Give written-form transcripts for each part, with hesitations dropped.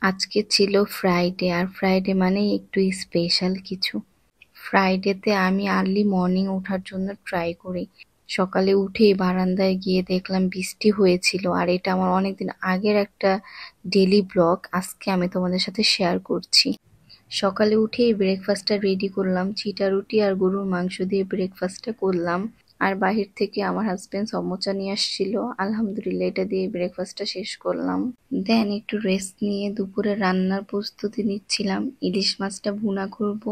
আজকে ছিল ফ্রাইডে, আর ফ্রাইডে মানে একটু স্পেশাল কিছু। ফ্রাইডেতে আমি আর্লি মর্নিং ওঠার জন্য ট্রাই করি। সকালে উঠেই বারান্দায় গিয়ে দেখলাম বৃষ্টি হয়েছিল, আর এটা আমার অনেকদিন আগের একটা ডেইলি ব্লগ আজকে আমি তোমাদের সাথে শেয়ার করছি। সকালে উঠেই ব্রেকফাস্টটা রেডি করলাম, চিটা রুটি আর গরুর মাংস দিয়ে ব্রেকফাস্টটা করলাম। আর বাহির থেকে আমার হাজবেন্ড সমোসা নিয়ে আসছিল, আলহামদুলিল্লাহ এটা দিয়ে ব্রেকফাস্টটা শেষ করলাম। দেন একটু রেস্ট নিয়ে দুপুরে রান্নার প্রস্তুতি নিচ্ছিলাম। ইলিশ মাছটা ভুনা করব,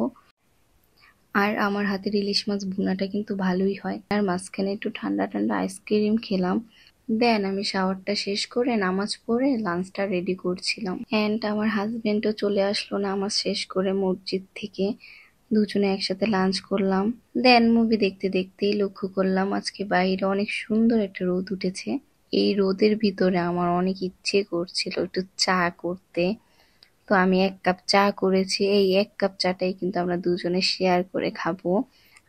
আর আমার হাতের ইলিশ মাছ ভুনাটা কিন্তু ভালোই হয়। আর মাঝখানে একটু ঠান্ডা ঠান্ডা আইসক্রিম খেলাম। দেন আমি শাওয়ারটা শেষ করে নামাজ পড়ে লাঞ্চটা রেডি করছিলাম, অ্যান্ড আমার হাজবেন্ডও চলে আসলো নামাজ শেষ করে মসজিদ থেকে। দুজনে একসাথে লাঞ্চ করলাম। দেন মুভি দেখতে দেখতেই লক্ষ্য করলাম আজকে বাইরে অনেক সুন্দর একটা রোদ উঠেছে। এই রোদের ভিতরে আমার অনেক ইচ্ছে করছিল একটু চা করতে, তো আমি 1 কাপ চা করেছি। এই 1 কাপ চাটাই কিন্তু আমরা দুজনে শেয়ার করে খাবো।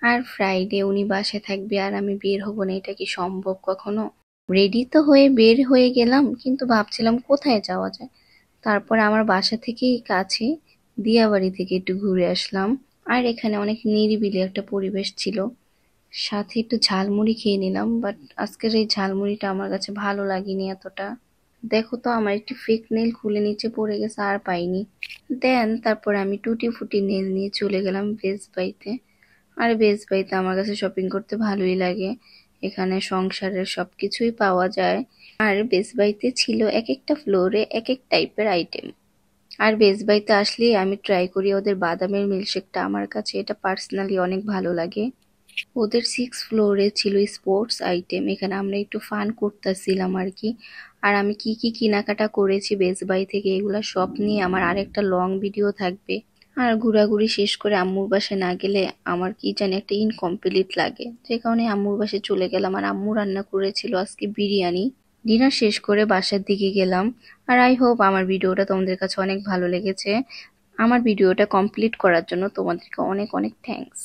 আর ফ্রাইডে উনি বাসায় থাকবে আর আমি বের হব না, এটা কি সম্ভব কখনো? রেডি তো হয়ে বের হয়ে গেলাম, কিন্তু ভাবছিলাম কোথায় যাওয়া যায়। তারপর আমার বাসা থেকেই কাছে দিয়াবাড়ি থেকে একটু ঘুরে আসলাম। আর এখানে অনেক নিরিবিলি একটা পরিবেশ ছিল, সাথে একটু ঝালমুড়ি খেয়ে নিলাম। বাট আজকের এই ঝালমুড়িটা আমার কাছে ভালো লাগেনি এতটা। দেখো তো আমার একটি ফেক নেল খুলে নিচে পড়ে গেছে, আর পাইনি। দেন তারপর আমি টুটি ফুটি নেল নিয়ে চলে গেলাম বেস্ট বাইতে। আর বেস্ট বাইতে আমার কাছে শপিং করতে ভালোই লাগে, এখানে সংসারের সবকিছুই পাওয়া যায়। আর বেস্ট বাইতে ছিল এক একটা ফ্লোরে এক এক টাইপের আইটেম। আর বেস্ট বাইতে আসলেই আমি ট্রাই করি ওদের বাদামের মিল্কশেকটা, আমার কাছে এটা পার্সোনালি অনেক ভালো লাগে। ওদের 6 ফ্লোরে ছিল স্পোর্টস আইটেম, এখানে আমরা একটু ফান করতেছিলাম আর কি। আর আমি কি কি কেনাকাটা করেছি বেস্ট বাই থেকে এগুলা সব নিয়ে আমার আরেকটা লং ভিডিও থাকবে। আর ঘোরাঘুরি শেষ করে আম্মুর বাসায় না গেলে আমার কি জানি একটা ইনকমপ্লিট লাগে, যে কারণে আম্মুর বাসায় চলে গেলাম। আর আম্মু রান্না করেছিল আজকে বিরিয়ানি। ডিনার শেষ করে বাসার দিকে গেলাম। আর আই হোপ আমার ভিডিওটা তোমাদের কাছে অনেক ভালো লেগেছে। আমার ভিডিওটা কমপ্লিট করার জন্য তোমাদেরকে অনেক অনেক থ্যাঙ্কস।